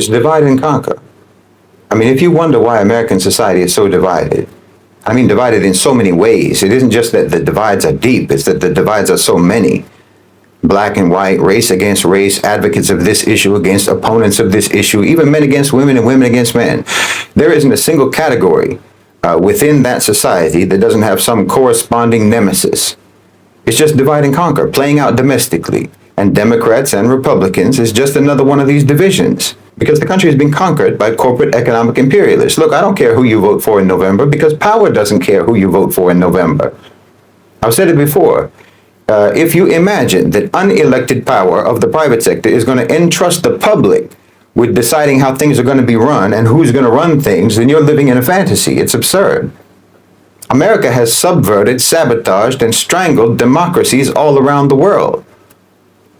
it's divide and conquer. I mean, if you wonder why American society is so divided, I mean, divided in so many ways. It isn't just that the divides are deep, it's that the divides are so many. Black and white, race against race, advocates of this issue against opponents of this issue, even men against women and women against men. There isn't a single category within that society that doesn't have some corresponding nemesis. It's just divide and conquer, playing out domestically. And Democrats and Republicans is just another one of these divisions, because the country has been conquered by corporate economic imperialists. Look, I don't care who you vote for in November, because power doesn't care who you vote for in November. I've said it before. If you imagine that unelected power of the private sector is going to entrust the public with deciding how things are going to be run and who's going to run things, then you're living in a fantasy. It's absurd. America has subverted, sabotaged, and strangled democracies all around the world.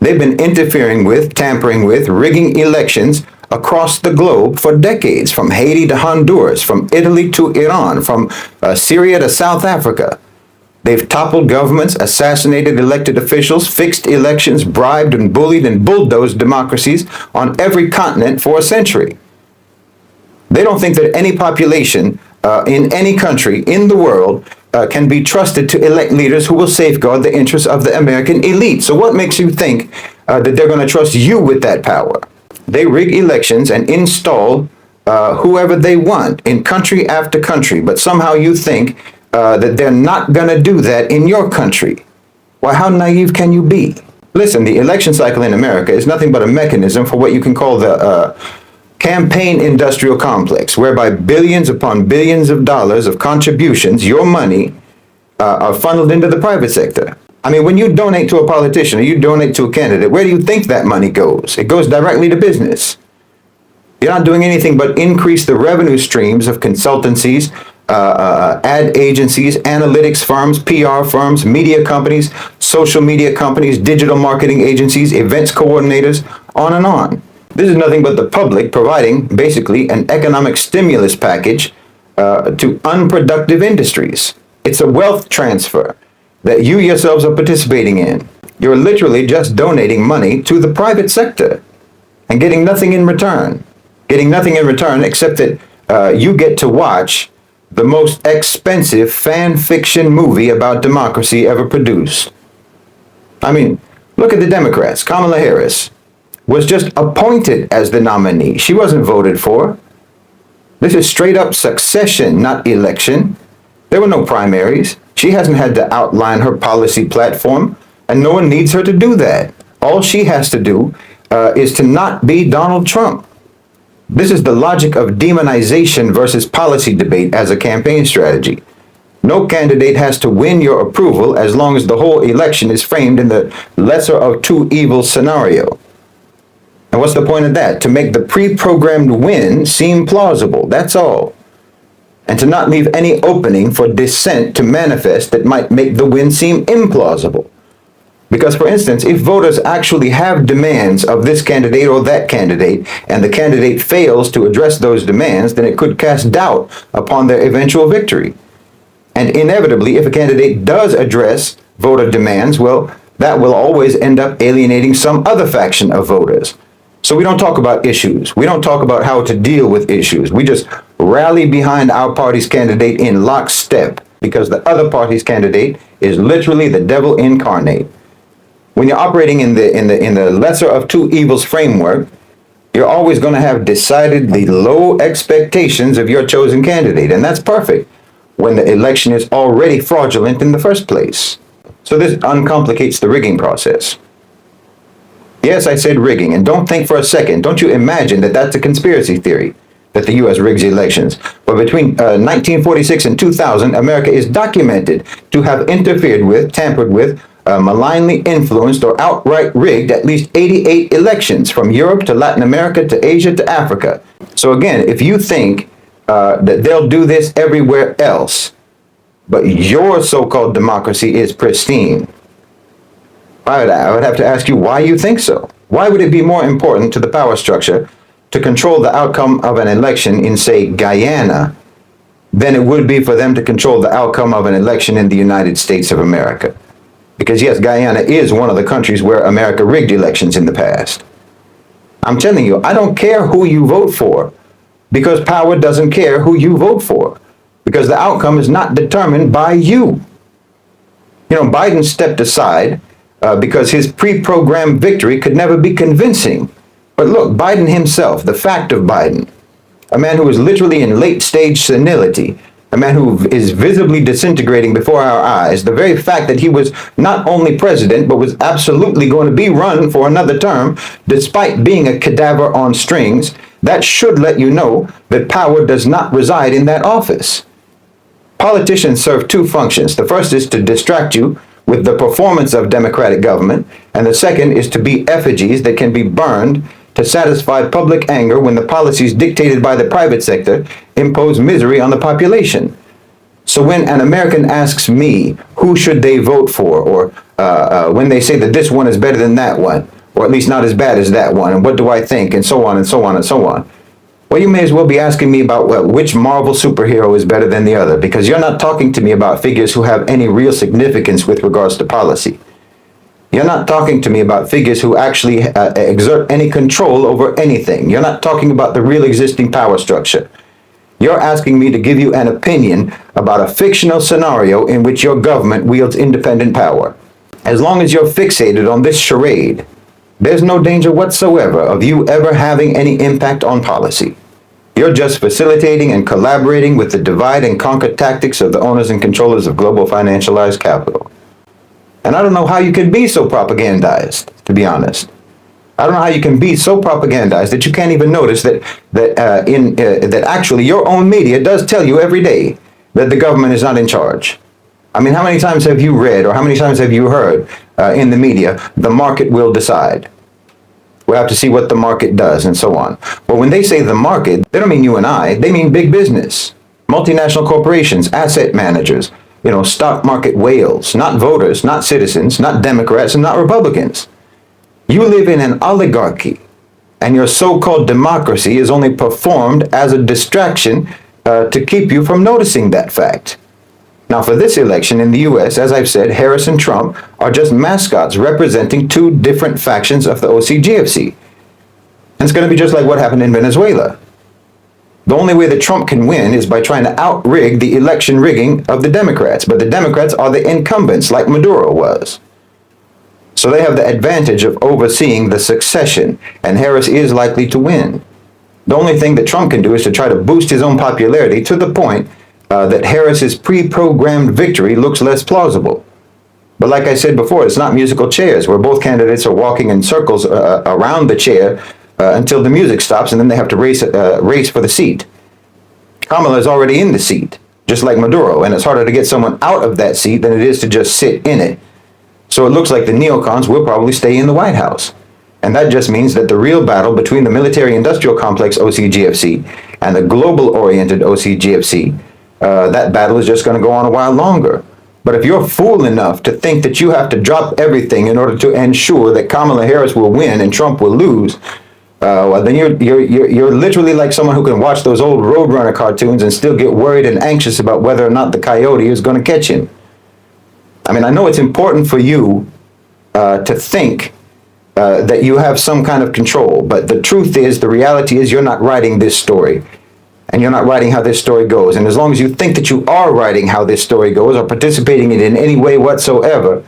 They've been interfering with, tampering with, rigging elections across the globe for decades, from Haiti to Honduras, from Italy to Iran, from Syria to South Africa. They've toppled governments, assassinated elected officials, fixed elections, bribed and bullied and bulldozed democracies on every continent for a century. They don't think that any population in any country in the world can be trusted to elect leaders who will safeguard the interests of the American elite. So what makes you think that they're going to trust you with that power? They rig elections and install whoever they want in country after country, but somehow you think that they're not going to do that in your country. Why, how naive can you be? Listen, the election cycle in America is nothing but a mechanism for what you can call the campaign industrial complex, whereby billions upon billions of dollars of contributions, your money, are funneled into the private sector. I mean, when you donate to a politician or you donate to a candidate, where do you think that money goes? It goes directly to business. You're not doing anything but increase the revenue streams of consultancies, ad agencies, analytics firms, PR firms, media companies, social media companies, digital marketing agencies, events coordinators, on and on. This is nothing but the public providing basically an economic stimulus package to unproductive industries. It's a wealth transfer that you yourselves are participating in. You're literally just donating money to the private sector and getting nothing in return. Getting nothing in return except that you get to watch the most expensive fan fiction movie about democracy ever produced. I mean, look at the Democrats. Kamala Harris was just appointed as the nominee. She wasn't voted for. This is straight up succession, not election. There were no primaries. She hasn't had to outline her policy platform, and no one needs her to do that. All she has to do is to not be Donald Trump. This is the logic of demonization versus policy debate as a campaign strategy. No candidate has to win your approval as long as the whole election is framed in the lesser of two evils scenario. And what's the point of that? To make the pre-programmed win seem plausible, that's all. And to not leave any opening for dissent to manifest that might make the win seem implausible. Because, for instance, if voters actually have demands of this candidate or that candidate, and the candidate fails to address those demands, then it could cast doubt upon their eventual victory. And inevitably, if a candidate does address voter demands, well, that will always end up alienating some other faction of voters. So we don't talk about issues. We don't talk about how to deal with issues. We just rally behind our party's candidate in lockstep, because the other party's candidate is literally the devil incarnate. When you're operating in the lesser of two evils framework, you're always going to have decidedly low expectations of your chosen candidate, and that's perfect when the election is already fraudulent in the first place. So this uncomplicates the rigging process. Yes, I said rigging, and don't think for a second, don't you imagine that that's a conspiracy theory, that the U.S. rigs elections. But between 1946 and 2000, America is documented to have interfered with, tampered with, malignly influenced or outright rigged at least 88 elections from Europe to Latin America to Asia to Africa. So again, if you think that they'll do this everywhere else, but your so-called democracy is pristine, I would have to ask you why you think so. Why would it be more important to the power structure to control the outcome of an election in, say, Guyana, than it would be for them to control the outcome of an election in the United States of America? Because yes, Guyana is one of the countries where America rigged elections in the past. I'm telling you, I don't care who you vote for, because power doesn't care who you vote for, because the outcome is not determined by you. You know, Biden stepped aside because his pre-programmed victory could never be convincing. But look, Biden himself, the fact of Biden, a man who is literally in late-stage senility, a man who is visibly disintegrating before our eyes, the very fact that he was not only president, but was absolutely going to be run for another term, despite being a cadaver on strings, that should let you know that power does not reside in that office. Politicians serve two functions. The first is to distract you with the performance of democratic government, and the second is to be effigies that can be burned to satisfy public anger when the policies dictated by the private sector impose misery on the population. So when an American asks me who should they vote for, or when they say that this one is better than that one, or at least not as bad as that one, and what do I think, and so on and so on and so on, well, you may as well be asking me about which Marvel superhero is better than the other, because you're not talking to me about figures who have any real significance with regards to policy. You're not talking to me about figures who actually exert any control over anything. You're not talking about the real existing power structure. You're asking me to give you an opinion about a fictional scenario in which your government wields independent power. As long as you're fixated on this charade, there's no danger whatsoever of you ever having any impact on policy. You're just facilitating and collaborating with the divide and conquer tactics of the owners and controllers of global financialized capital. And I don't know how you can be so propagandized, to be honest. I don't know how you can be so propagandized that you can't even notice that actually your own media does tell you every day that the government is not in charge. I mean, how many times have you read, or how many times have you heard in the media, the market will decide? We'll have to see what the market does, and so on. Well, when they say the market, they don't mean you and I. They mean big business, multinational corporations, asset managers, stock market whales, not voters, not citizens, not Democrats, and not Republicans. You live in an oligarchy, and your so-called democracy is only performed as a distraction to keep you from noticing that fact. Now, for this election in the U.S., as I've said, Harris and Trump are just mascots representing two different factions of the OCGFC. And it's going to be just like what happened in Venezuela. The only way that Trump can win is by trying to out-rig the election rigging of the Democrats. But the Democrats are the incumbents, like Maduro was. So they have the advantage of overseeing the succession, and Harris is likely to win. The only thing that Trump can do is to try to boost his own popularity to the point that Harris's pre-programmed victory looks less plausible. But like I said before, it's not musical chairs, where both candidates are walking in circles around the chair until the music stops, and then they have to race for the seat. Kamala is already in the seat, just like Maduro, and it's harder to get someone out of that seat than it is to just sit in it. So it looks like the neocons will probably stay in the White House. And that just means that the real battle between the military-industrial complex OCGFC and the global-oriented OCGFC, that battle is just going to go on a while longer. But if you're fool enough to think that you have to drop everything in order to ensure that Kamala Harris will win and Trump will lose, well, then you're literally like someone who can watch those old Roadrunner cartoons and still get worried and anxious about whether or not the coyote is going to catch him. I mean, I know it's important for you to think that you have some kind of control, but the truth is, the reality is, you're not writing this story, and you're not writing how this story goes. And as long as you think that you are writing how this story goes, or participating in it in any way whatsoever,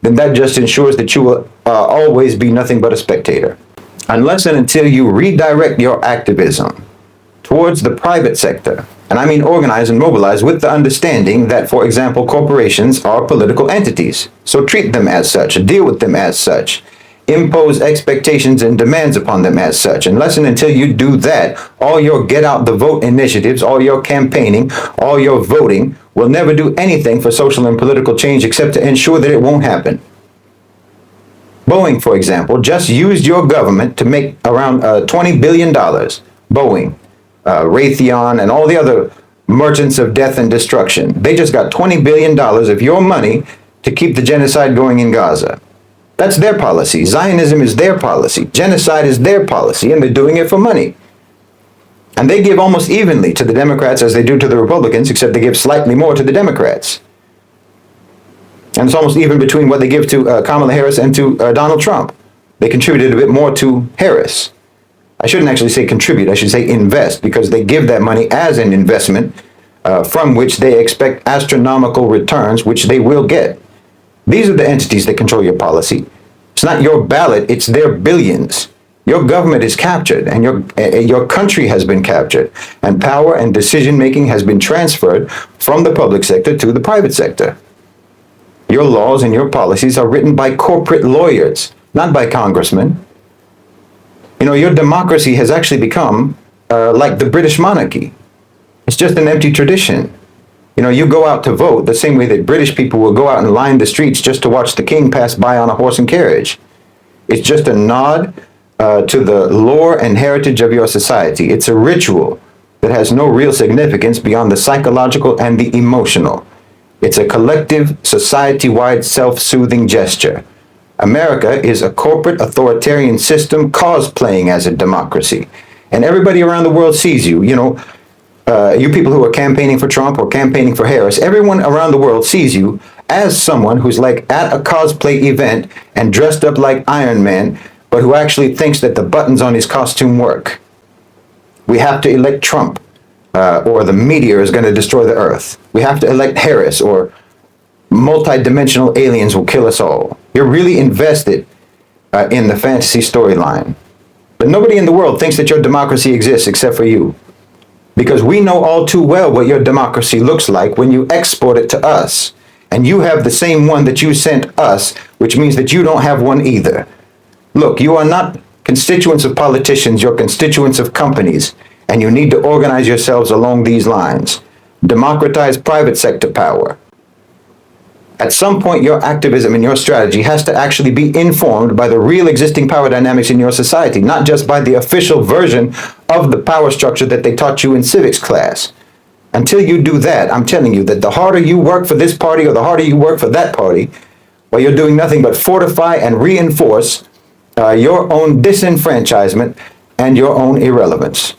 then that just ensures that you will always be nothing but a spectator. Unless and until you redirect your activism towards the private sector, and I mean organize and mobilize with the understanding that, for example, corporations are political entities. So treat them as such, deal with them as such, impose expectations and demands upon them as such. Unless and until you do that, all your get out the vote initiatives, all your campaigning, all your voting will never do anything for social and political change except to ensure that it won't happen. Boeing, for example, just used your government to make around $20 billion. Boeing, Raytheon, and all the other merchants of death and destruction. They just got $20 billion of your money to keep the genocide going in Gaza. That's their policy. Zionism is their policy. Genocide is their policy, and they're doing it for money. And they give almost evenly to the Democrats as they do to the Republicans, except they give slightly more to the Democrats. And it's almost even between what they give to Kamala Harris and to Donald Trump. They contributed a bit more to Harris. I shouldn't actually say contribute, I should say invest, because they give that money as an investment from which they expect astronomical returns, which they will get. These are the entities that control your policy. It's not your ballot, it's their billions. Your government is captured, and your country has been captured, and power and decision making has been transferred from the public sector to the private sector. Your laws and your policies are written by corporate lawyers, not by congressmen. You know, your democracy has actually become like the British monarchy. It's just an empty tradition. You know, you go out to vote the same way that British people will go out and line the streets just to watch the king pass by on a horse and carriage. It's just a nod to the lore and heritage of your society. It's a ritual that has no real significance beyond the psychological and the emotional. It's a collective, society-wide, self-soothing gesture. America is a corporate authoritarian system cosplaying as a democracy. And everybody around the world sees you. You know, you people who are campaigning for Trump or campaigning for Harris, everyone around the world sees you as someone who's like at a cosplay event and dressed up like Iron Man, but who actually thinks that the buttons on his costume work. We have to elect Trump, or the meteor is going to destroy the earth. We have to elect Harris, or multi-dimensional aliens will kill us all. You're really invested in the fantasy storyline. But nobody in the world thinks that your democracy exists except for you. Because we know all too well what your democracy looks like when you export it to us. And you have the same one that you sent us, which means that you don't have one either. Look, you are not constituents of politicians, you're constituents of companies, and you need to organize yourselves along these lines. Democratize private sector power. At some point, your activism and your strategy has to actually be informed by the real existing power dynamics in your society, not just by the official version of the power structure that they taught you in civics class. Until you do that, I'm telling you that the harder you work for this party or the harder you work for that party, well, you're doing nothing but fortify and reinforce your own disenfranchisement and your own irrelevance.